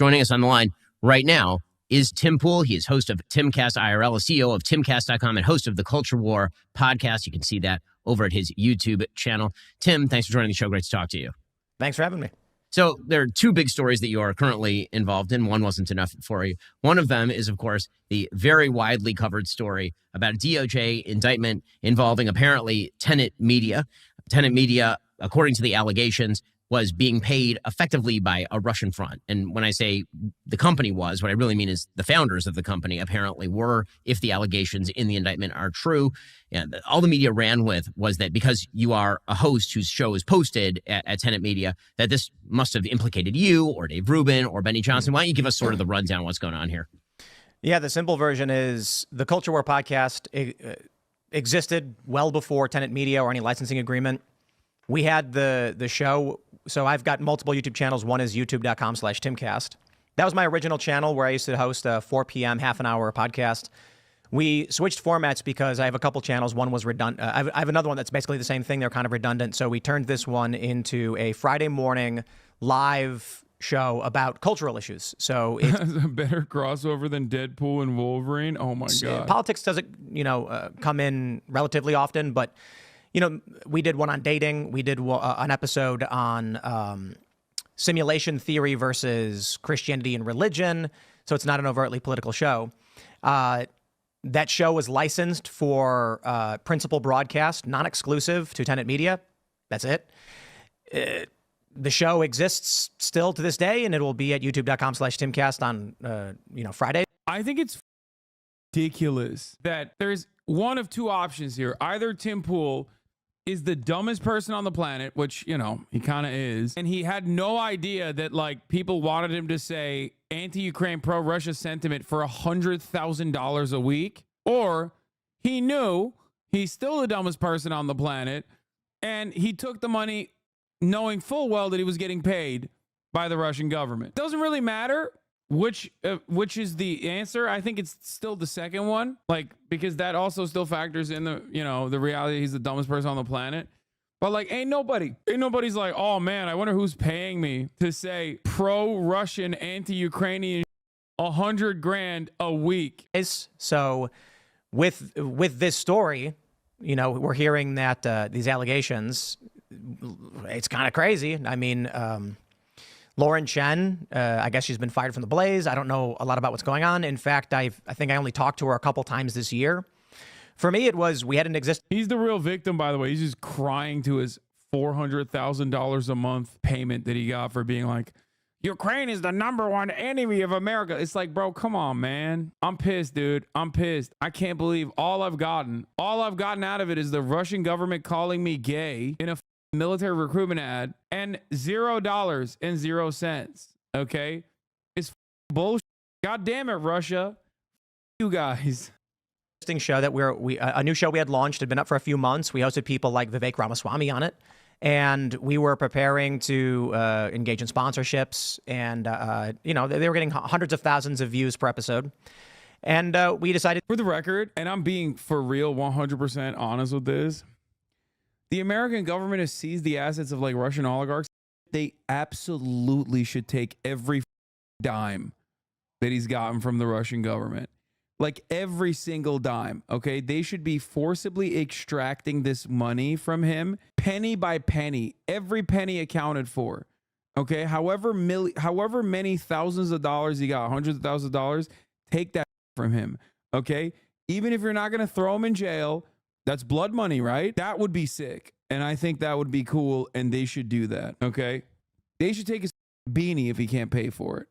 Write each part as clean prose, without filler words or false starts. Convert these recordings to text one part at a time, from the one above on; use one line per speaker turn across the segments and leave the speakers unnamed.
Joining us on the line right now is Tim Pool. He is host of Timcast IRL, a CEO of timcast.com, and host of the Culture War podcast. You can see that over at his YouTube channel. Tim, thanks for joining the show. Great to talk to you.
Thanks for having me.
So there are two big stories that you are currently involved in. One wasn't enough for you. One of them is, of course, the very widely covered story about a DOJ indictment involving apparently Tenet Media. Tenet Media, according to the allegations, was being paid effectively by a Russian front. And when I say the company was, what I really mean is the founders of the company apparently were, if the allegations in the indictment are true. And all the media ran with was that because you are a host whose show is posted at Tenet Media, that this must have implicated you or Dave Rubin or Benny Johnson. Why don't you give us sort of the rundown of what's going on here?
Yeah, the simple version is the Culture War podcast existed well before Tenet Media or any licensing agreement. We had the show. So I've got multiple YouTube channels. One is youtube.com/Timcast. That was my original channel where I used to host a 4 p.m., half an hour podcast. We switched formats because I have a couple channels. One was redundant. I have another one that's basically the same thing. They're kind of redundant. So we turned this one into a Friday morning live show about cultural issues. So it's
a better crossover than Deadpool and Wolverine. Oh my God.
Politics doesn't, come in relatively often, but we did one on dating. We did an episode on simulation theory versus Christianity and religion. So it's not an overtly political show. That show was licensed for principal broadcast, non-exclusive to Tenet Media. That's it. The show exists still to this day, and it will be at youtube.com/Timcast on Friday.
I think it's ridiculous that there's one of two options here. Either Tim Pool is the dumbest person on the planet, which, he kind of is. And he had no idea that, people wanted him to say anti-Ukraine, pro-Russia sentiment for $100,000 a week. Or he knew he's still the dumbest person on the planet, and he took the money knowing full well that he was getting paid by the Russian government. Doesn't really matter which is the answer. I think it's still the second one, because that also still factors in the reality he's the dumbest person on the planet. But ain't nobody's like, oh man, I wonder who's paying me to say pro-Russian, anti-Ukrainian $100,000 a week.
So with this story, we're hearing that these allegations, it's kind of crazy. I mean, Lauren Chen, I guess she's been fired from the Blaze. I don't know a lot about what's going on. In fact, I think I only talked to her a couple times this year. For me, it was we had an existing.
He's the real victim, by the way. He's just crying to his $400,000 a month payment that he got for being like, Ukraine is the #1 enemy of America. It's like, bro, come on, man. I'm pissed, dude. I'm pissed. I can't believe all I've gotten out of it is the Russian government calling me gay in a military recruitment ad and $0.00. Okay, it's bullshit. God damn it, Russia. You guys.
Show that a new show we had launched had been up for a few months. We hosted people like Vivek Ramaswamy on it, and we were preparing to engage in sponsorships, and they were getting hundreds of thousands of views per episode. And we decided,
for the record, and I'm being for real 100% honest with this, the American government has seized the assets of Russian oligarchs. They absolutely should take every dime that he's gotten from the Russian government. Every single dime, okay? They should be forcibly extracting this money from him, penny by penny, every penny accounted for, okay? However many thousands of dollars he got, hundreds of thousands of dollars, take that from him, okay? Even if you're not going to throw him in jail, that's blood money, right? That would be sick, and I think that would be cool, and they should do that, okay? They should take his beanie if he can't pay for it.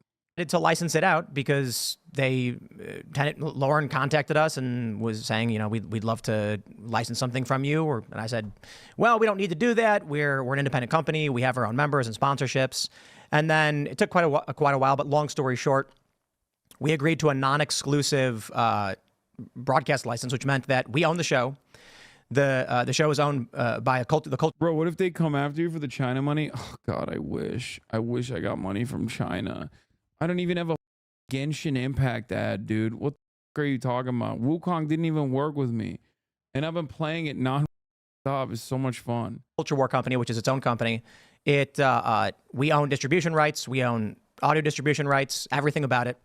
To license it out because Lauren contacted us and was saying, we'd love to license something from you. And I said, well, we don't need to do that. We're an independent company. We have our own members and sponsorships. And then it took quite a while, but long story short, we agreed to a non-exclusive broadcast license, which meant that we own the show. The show is owned by the cult.
Bro, what if they come after you for the China money? Oh God, I wish I got money from China. I don't even have a Genshin Impact ad, dude. What the fuck are you talking about? Wukong didn't even work with me. And I've been playing it non-stop. It's so much fun.
Culture War company, which is its own company. We own distribution rights. We own audio distribution rights, everything about it.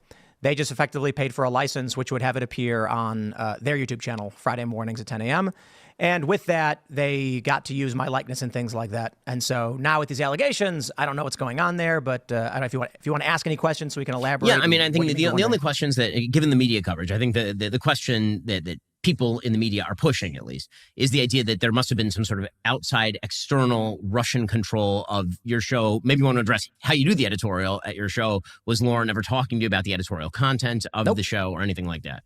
They just effectively paid for a license, which would have it appear on their YouTube channel Friday mornings at 10 a.m. And with that, they got to use my likeness and things like that. And so now with these allegations, I don't know what's going on there, but I don't know if you want to ask any questions so we can elaborate.
Yeah, I mean, I think the only questions that, given the media coverage, I think the question that people in the media are pushing, at least, is the idea that there must have been some sort of outside, external Russian control of your show. Maybe you want to address how you do the editorial at your show. Was Lauren ever talking to you about the editorial content of the show or anything like that?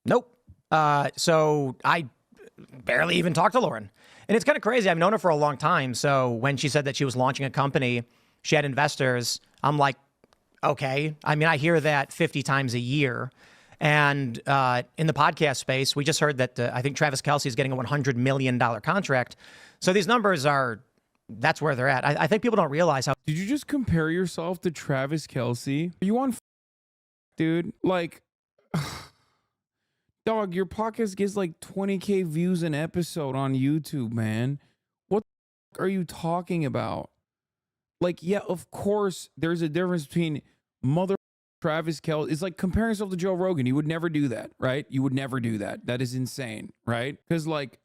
Nope. So I barely even talked to Lauren. And it's kind of crazy. I've known her for a long time. So when she said that she was launching a company, she had investors, I'm like, okay. I mean, I hear that 50 times a year. And in the podcast space, we just heard that I think Travis Kelce is getting a $100 million contract. So these numbers that's where they're at. I think people don't realize how.
Did you just compare yourself to Travis Kelce? Are you on dude? Like, dog, your podcast gets like 20K views an episode on YouTube, man. What the are you talking about? Like, yeah, of course, there's a difference between mother Travis Kelce. It's like comparing yourself to Joe Rogan. You would never do that, right? You would never do that. That is insane, right? Because like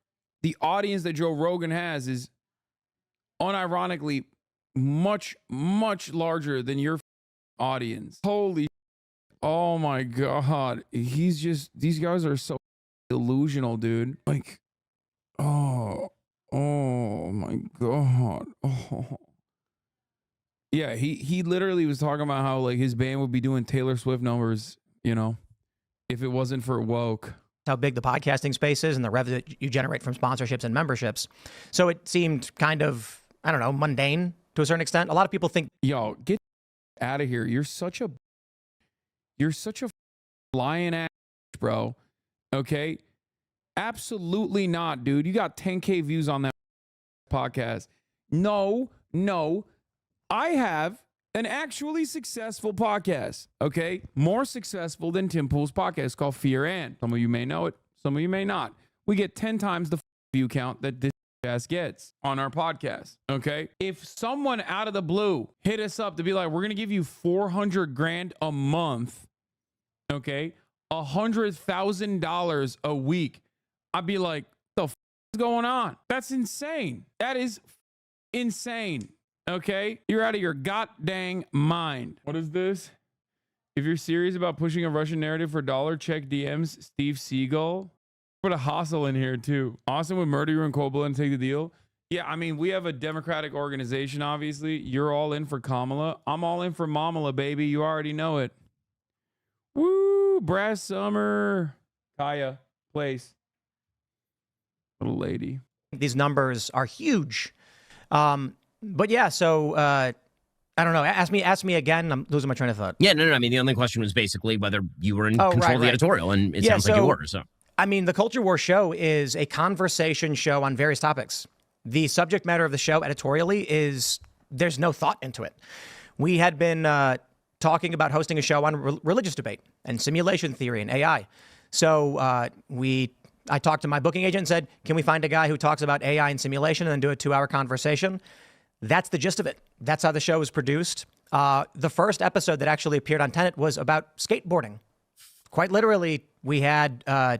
the audience that Joe Rogan has is unironically much, much larger than your audience. Holy, oh my God. These guys are so delusional, dude. Like, oh my God. Oh. Yeah, he literally was talking about how like his band would be doing Taylor Swift numbers, you know, if it wasn't for woke.
How big the podcasting space is and the revenue that you generate from sponsorships and memberships. So it seemed kind of, I don't know, mundane to a certain extent. A lot of people think,
yo, get out of here. You're such a lying ass, bro. Okay? Absolutely not, dude. You got 10K views on that podcast. No. I have an actually successful podcast, okay? More successful than Tim Pool's podcast called Fear and. Some of you may know it. Some of you may not. We get 10 times the view count that this ass gets on our podcast, okay? If someone out of the blue hit us up to be like, we're going to give you $400,000 a month, okay? $100,000 a week, I'd be like, the f is going on? That's insane. That is insane. Okay, you're out of your goddamn mind. What is this? If you're serious about pushing a Russian narrative for dollar, check DMs Steve Seagal. Put a hustle in here too. Austin would murder you in cold blood and take the deal. Yeah, I mean, we have a Democratic organization, obviously. You're all in for Kamala. I'm all in for Mamala, baby. You already know it. Woo, Brass Summer. Kaya, place. Little lady.
these numbers are huge. But yeah, so I don't know. Ask me again. I'm losing my train of thought.
Yeah, no. I mean, the only question was basically whether you were in control of the editorial, and it sounds like you were. So,
I mean, the Culture War show is a conversation show on various topics. The subject matter of the show editorially is there's no thought into it. We had been talking about hosting a show on religious debate and simulation theory and AI. So I talked to my booking agent and said, can we find a guy who talks about AI and simulation and then do a 2-hour conversation? That's the gist of it. That's how the show was produced. The first episode that actually appeared on Tenet was about skateboarding. Quite literally, we had a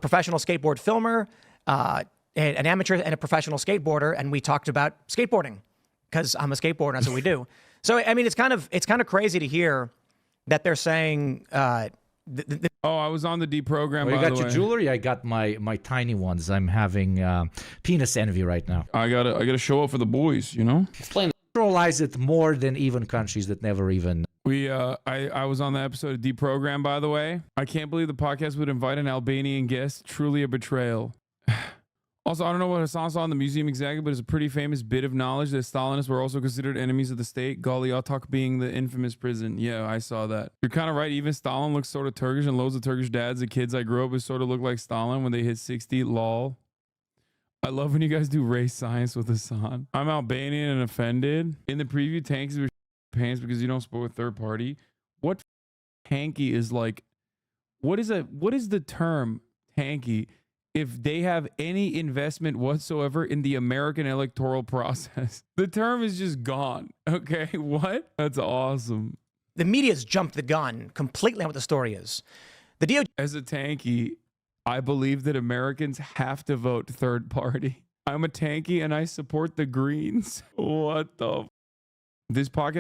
professional skateboard filmer, an amateur and a professional skateboarder, and we talked about skateboarding because I'm a skateboarder and that's what we do. So, I mean, it's kind of crazy to hear that they're saying. I
was on the deprogram.
You got your jewelry. I got my tiny ones. I'm having penis envy right now.
I gotta show up for the boys. You know,
Neutralize it more than even countries that never even.
I was on the episode of Deprogram, by the way. I can't believe the podcast would invite an Albanian guest. Truly a betrayal. Also, I don't know what Hasan saw in the museum exactly, but it's a pretty famous bit of knowledge that Stalinists were also considered enemies of the state. Galiatok being the infamous prison. Yeah, I saw that. You're kind of right. Even Stalin looks sort of Turkish, and loads of Turkish dads, the kids I grew up with, sort of look like Stalin when they hit 60. Lol. I love when you guys do race science with Hasan. I'm Albanian and offended. In the preview, tanks were pants because you don't support a third party. What tanky is like? What is the term tanky? If they have any investment whatsoever in the American electoral process. The term is just gone. Okay, what? That's awesome.
the media's jumped the gun completely on what the story is. The DOJ.
As a tanky, I believe that Americans have to vote third party. I'm a tanky and I support the Greens. What the? This podcast